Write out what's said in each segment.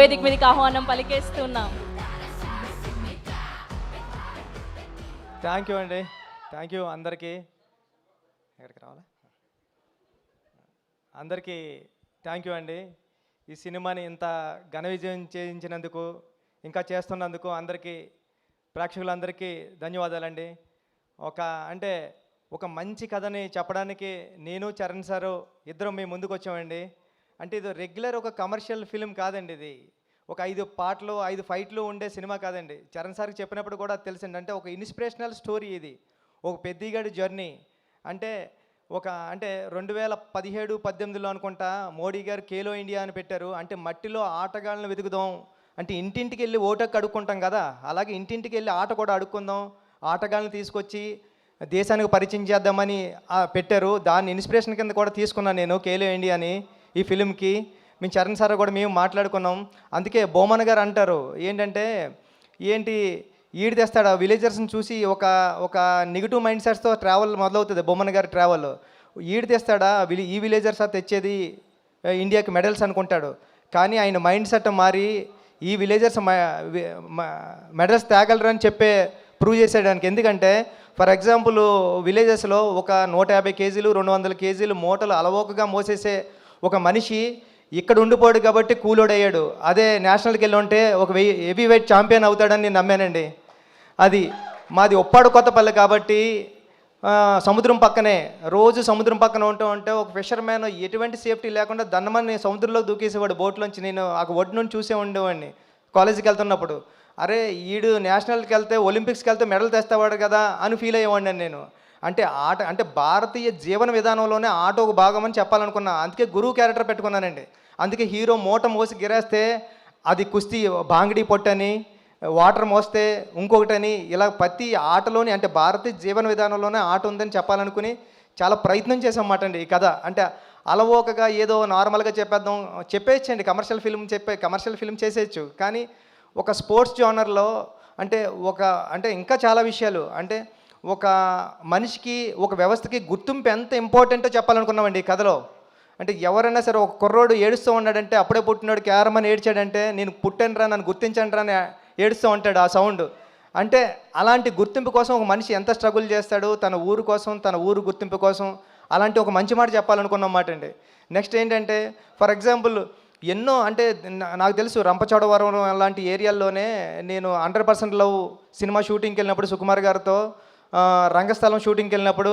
వేదిక మీదకి ఆహ్వానం పలికేస్తున్నాం. థ్యాంక్ యూ అండి, థ్యాంక్ యూ అందరికీ. ఎక్కడికి రావాలా? అందరికీ థ్యాంక్ యూ అండి. ఈ సినిమాని ఇంత ఘన విజయం చేయించినందుకు, ఇంకా చేస్తున్నందుకు అందరికీ, ప్రేక్షకులందరికీ ధన్యవాదాలండి. అంటే ఒక మంచి కథని చెప్పడానికి నేను చరణ్ సారు ఇద్దరం మీ ముందుకు వచ్చామండి. అంటే ఇది రెగ్యులర్ ఒక కమర్షియల్ ఫిలిం కాదండి. ఇది ఒక 5 పాటలు 5 ఫైట్లు ఉండే సినిమా కాదండి. చరణ్ సార్కి చెప్పినప్పుడు కూడా తెలిసింది. అంటే ఒక ఇన్స్పిరేషనల్ స్టోరీ ఇది, ఒక పెద్దిగాడి జర్నీ. అంటే 2017-18లో అనుకుంటా మోడీ గారు ఖేలో ఇండియా అని పెట్టారు. అంటే మట్టిలో ఆటగాళ్ళని వెతుకుదాం, అంటే ఇంటింటికి వెళ్ళి ఓటకు అడుక్కుంటాం కదా, అలాగే ఇంటింటికి వెళ్ళి ఆట కూడా అడుక్కుందాం, ఆటగాళ్ళని తీసుకొచ్చి దేశానికి పరిచయం చేద్దామని పెట్టారు. దాన్ని ఇన్స్పిరేషన్ కింద కూడా తీసుకున్నాను నేను ఖేలో ఇండియాని ఈ ఫిలింకి. మేము చరణ్ సార్ కూడా మేము మాట్లాడుకున్నాం. అందుకే బొమ్మన్ గారు అంటారు ఏంటంటే, ఈడు తెస్తాడు ఆ విలేజర్స్ని చూసి ఒక నెగిటివ్ మైండ్ సెట్స్తో ట్రావెల్ మొదలవుతుంది బొమ్మన్ గారి ట్రావెల్. ఈడు తెస్తాడా ఈ విలేజర్స్ తెచ్చేది ఇండియాకి మెడల్స్ అనుకుంటాడు. కానీ ఆయన మైండ్ సెట్ మారి ఈ విలేజర్స్ మెడల్స్ తేగలరు అని ప్రూవ్ చేసేయడానికి. ఎందుకంటే ఫర్ ఎగ్జాంపుల్ విలేజెస్లో ఒక 150 కేజీలు 200 కేజీలు మూటలు అలవోకగా మోసేసే ఒక మనిషి ఇక్కడ ఉండిపోయాడు కాబట్టి కూలోడు అయ్యాడు. అదే నేషనల్కి వెళ్ళి ఉంటే ఒక హెవీ వెయిట్ ఛాంపియన్ అవుతాడని నేను నమ్మానండి. అది మాది ఉప్పాడు కొత్తపల్లి కాబట్టి సముద్రం పక్కనే, రోజు సముద్రం పక్కన ఉంటే ఒక ఫిషర్ మ్యాన్ ఎటువంటి సేఫ్టీ లేకుండా దన్నమని సముద్రంలో దూకేసేవాడు బోట్లోంచి. నేను ఆ ఒడ్డు నుండి చూసే ఉండేవాడిని కాలేజీకి వెళ్తున్నప్పుడు. అరే ఈడు నేషనల్కి వెళ్తే ఒలింపిక్స్కి వెళ్తే మెడల్ తెస్తావాడు కదా అని ఫీల్ అయ్యేవాడిని నేను. అంటే ఆట అంటే భారతీయ జీవన విధానంలోనే ఆట ఒక భాగం అని చెప్పాలనుకున్నా. అందుకే గురువు క్యారెక్టర్ పెట్టుకున్నానండి. అందుకే హీరో మూట మోసి గిరేస్తే అది కుస్తీ బాంగిడి పొట్టని, వాటర్ మోస్తే ఇంకొకటని, ఇలా ప్రతి ఆటలోని అంటే భారతీయ జీవన విధానంలోనే ఆట ఉందని చెప్పాలనుకుని చాలా ప్రయత్నం చేసామన్నమాట అండి ఈ కథ. అంటే అలవోకగా ఏదో నార్మల్గా చెప్పేయచ్చండి, కమర్షియల్ ఫిల్మ్ చేసేయచ్చు. కానీ ఒక స్పోర్ట్స్ జోనర్లో అంటే ఇంకా చాలా విషయాలు, అంటే ఒక మనిషికి ఒక వ్యవస్థకి గుర్తింపు ఎంత ఇంపార్టెంటో చెప్పాలనుకున్నామండి ఈ కథలో. అంటే ఎవరైనా సరే ఒక కుర్రోడు ఏడుస్తూ ఉన్నాడంటే, అప్పుడే పుట్టినాడు క్యారమని ఏడ్చాడంటే, నేను పుట్టానురా నన్ను గుర్తించండి అని ఏడుస్తూ ఉంటాడు ఆ సౌండ్. అంటే అలాంటి గుర్తింపు కోసం ఒక మనిషి ఎంత స్ట్రగుల్ చేస్తాడు తన ఊరు కోసం, తన ఊరు గుర్తింపు కోసం. అలాంటి ఒక మంచి మాట చెప్పాలనుకున్నమాట అండి. నెక్స్ట్ ఏంటంటే ఫర్ ఎగ్జాంపుల్ ఎన్నో అంటే నాకు తెలుసు రంపచోడవరం అలాంటి ఏరియాల్లోనే నేను 100% లవ్ సినిమా షూటింగ్కి వెళ్ళినప్పుడు సుకుమార్ గారితో రంగస్థలం షూటింగ్కి వెళ్ళినప్పుడు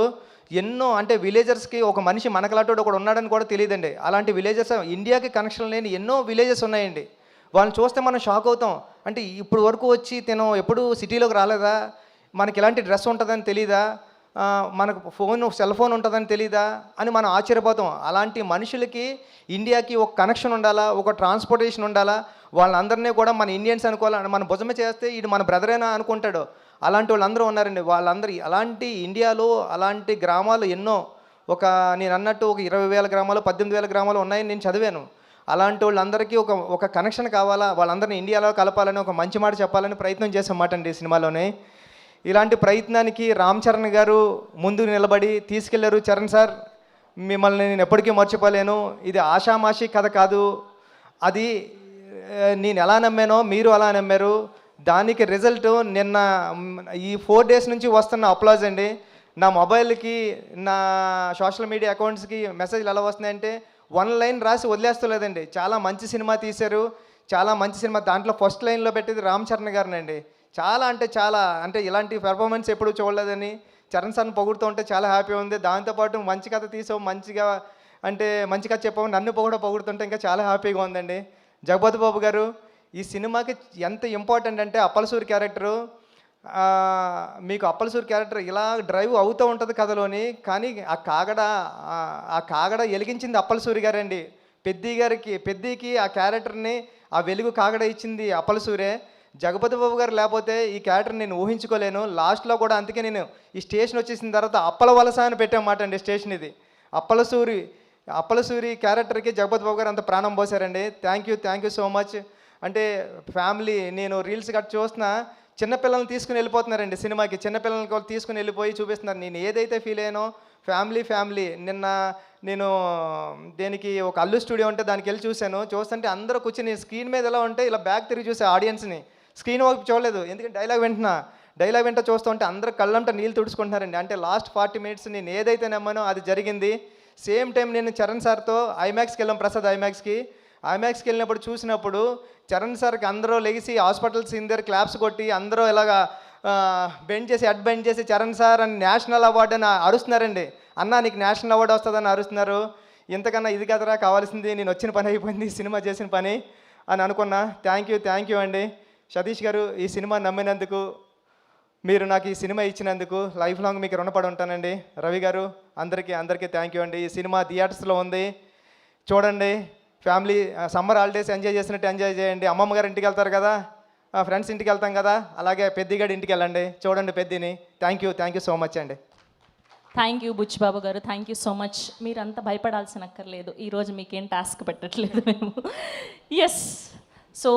ఎన్నో అంటే విలేజర్స్కి ఒక మనిషి మనకలాంటి ఒకడు ఉన్నాడని కూడా తెలియదండి. అలాంటి విలేజెస్ ఇండియాకి కనెక్షన్ లేని ఎన్నో విలేజెస్ ఉన్నాయండి. వాళ్ళని చూస్తే మనం షాక్ అవుతాం. అంటే ఇప్పుడు వరకు వచ్చి తిను ఎప్పుడు సిటీలోకి రాలేదా, మనకి ఇలాంటి డ్రెస్ ఉంటుందని తెలీదా, మనకు సెల్ ఫోన్ ఉంటుందని తెలీదా అని మనం ఆశ్చర్యపోతాం. అలాంటి మనుషులకి ఇండియాకి ఒక కనెక్షన్ ఉండాలా, ఒక ట్రాన్స్పోర్టేషన్ ఉండాలా, వాళ్ళందరినీ కూడా మన ఇండియన్స్ అనుకోవాలి, మన భుజమే చేస్తే ఇది మన బ్రదరేనా అనుకుంటాడు. అలాంటి వాళ్ళందరూ ఉన్నారండి. వాళ్ళందరూ అలాంటి ఇండియాలో అలాంటి గ్రామాలు ఎన్నో, నేను అన్నట్టు ఒక 20,000 గ్రామాలు 18,000 గ్రామాలు ఉన్నాయని నేను చదివాను. అలాంటి వాళ్ళందరికీ ఒక కనెక్షన్ కావాలా, వాళ్ళందరినీ ఇండియాలో కలపాలని ఒక మంచి మాట చెప్పాలని ప్రయత్నం చేసామాట అండి ఈ సినిమాలోనే. ఇలాంటి ప్రయత్నానికి రామ్ చరణ్ గారు ముందు నిలబడి తీసుకెళ్లారు. చరణ్ సార్ మిమ్మల్ని నేను ఎప్పటికీ మర్చిపోలేను, ఇది ఆషామాషి కథ కాదు, అది నేను ఎలా నమ్మానో మీరు అలా నమ్మారు, దానికి రిజల్ట్ నిన్న ఈ 4 days నుంచి వస్తున్న అప్లాజ్ అండి. నా మొబైల్కి నా సోషల్ మీడియా అకౌంట్స్కి మెసేజ్లు ఎలా వస్తున్నాయంటే 1 line రాసి వదిలేస్తలేదండి. చాలా మంచి సినిమా తీశారు, చాలా మంచి సినిమా, దాంట్లో ఫస్ట్ లైన్లో పెట్టేది రామ్ చరణ్ గారినండి. చాలా అంటే ఇలాంటి పెర్ఫార్మెన్స్ ఎప్పుడూ చూడలేదని చరణ్ సార్ని పొగుడుతూ ఉంటే చాలా హ్యాపీ ఉంది. దాంతోపాటు మంచి కథ తీసావు, మంచి కథ చెప్పావు, నన్ను పొగుడుతుంటే ఇంకా చాలా హ్యాపీగా ఉందండి. జగపతి బాబు గారు ఈ సినిమాకి ఎంత ఇంపార్టెంట్ అంటే అప్పలసూరి క్యారెక్టరు, మీకు అప్పలసూరి క్యారెక్టర్ ఇలా డ్రైవ్ అవుతూ ఉంటుంది కథలోని, కానీ ఆ కాగడ వెలిగించింది అప్పలసూరి గారండి. పెద్దికి ఆ క్యారెక్టర్ని ఆ వెలుగు కాగడ ఇచ్చింది అప్పలసూరే. జగపతి బాబు గారు లేకపోతే ఈ క్యారెక్టర్ నేను ఊహించుకోలేను. లాస్ట్లో కూడా అందుకే నేను ఈ స్టేషన్ వచ్చేసిన తర్వాత అప్పల వలస అని పెట్టామాట అండి స్టేషన్. ఇది అప్పలసూరి క్యారెక్టర్కి జగపతి బాబు గారు అంత ప్రాణం పోసారండి. Thank you so much. అంటే ఫ్యామిలీ, నేను రీల్స్ గట్రా చూస్తున్నా, చిన్నపిల్లల్ని తీసుకుని వెళ్ళిపోతున్నారండి సినిమాకి. చిన్నపిల్లల్ని తీసుకుని వెళ్ళిపోయి చూపిస్తున్నారు. నేను ఏదైతే ఫీల్ అయ్యానో ఫ్యామిలీ నిన్న నేను దేనికి ఒక అల్లు స్టూడియో ఉంటే దానికి వెళ్ళి చూశాను. చూస్తుంటే అందరూ కూర్చొని స్క్రీన్ మీద ఎలా ఉంటే ఇలా బ్యాక్ తిరిగి చూసే ఆడియన్స్ని, స్క్రీన్ వైపు చూడలేదు. ఎందుకంటే డైలాగ్ వింటా చూస్తూ ఉంటే అందరూ కళ్ళంట నీళ్ళు తుడుచుకుంటున్నారండి. అంటే లాస్ట్ 40 మినిట్స్ నేను ఏదైతే నమ్మానో అది జరిగింది. సేమ్ టైం నేను చరణ్ సార్తో ఐమాక్స్కి వెళ్ళాం, ప్రసాద్ ఐమాక్స్కి వెళ్ళినప్పుడు చూసినప్పుడు చరణ్ సార్కి అందరూ లెగిసి హాస్పిటల్ సీన్ దగ్గర క్లాప్స్ కొట్టి అందరూ ఇలాగా హెడ్ బెండ్ చేసి చరణ్ సార్ అని నేషనల్ అవార్డు అని అరుస్తున్నారండి. అన్నా నీకు నేషనల్ అవార్డు వస్తుందని అరుస్తున్నారు. ఇంతకన్నా ఇది కదరా కావాల్సింది, నేను వచ్చిన పని అయిపోయింది, సినిమా చేసిన పని అని అనుకున్నా. థ్యాంక్ యూ అండి సతీష్ గారు, ఈ సినిమా నమ్మినందుకు, మీరు నాకు ఈ సినిమా ఇచ్చినందుకు లైఫ్ లాంగ్ మీకు రుణపడి ఉంటానండి. రవి గారు అందరికీ థ్యాంక్ యూ అండి. ఈ సినిమా థియేటర్స్లో ఉంది, చూడండి. ఫ్యామిలీ సమ్మర్ హాలిడేస్ ఎంజాయ్ చేసినట్టు ఎంజాయ్ చేయండి. అమ్మమ్మ గారు ఇంటికి వెళ్తారు కదా, ఫ్రెండ్స్ ఇంటికి వెళ్తాం కదా, అలాగే పెద్దిగాడి ఇంటికి వెళ్ళండి, చూడండి పెద్దిని. థ్యాంక్ యూ సో మచ్ అండి. థ్యాంక్ యూ బుచ్చిబాబు గారు, థ్యాంక్ యూ సో మచ్. మీరంతా భయపడాల్సిన అక్కర్లేదు, ఈరోజు మీకేం టాస్క్ పెట్టట్లేదు మేము. Yes, so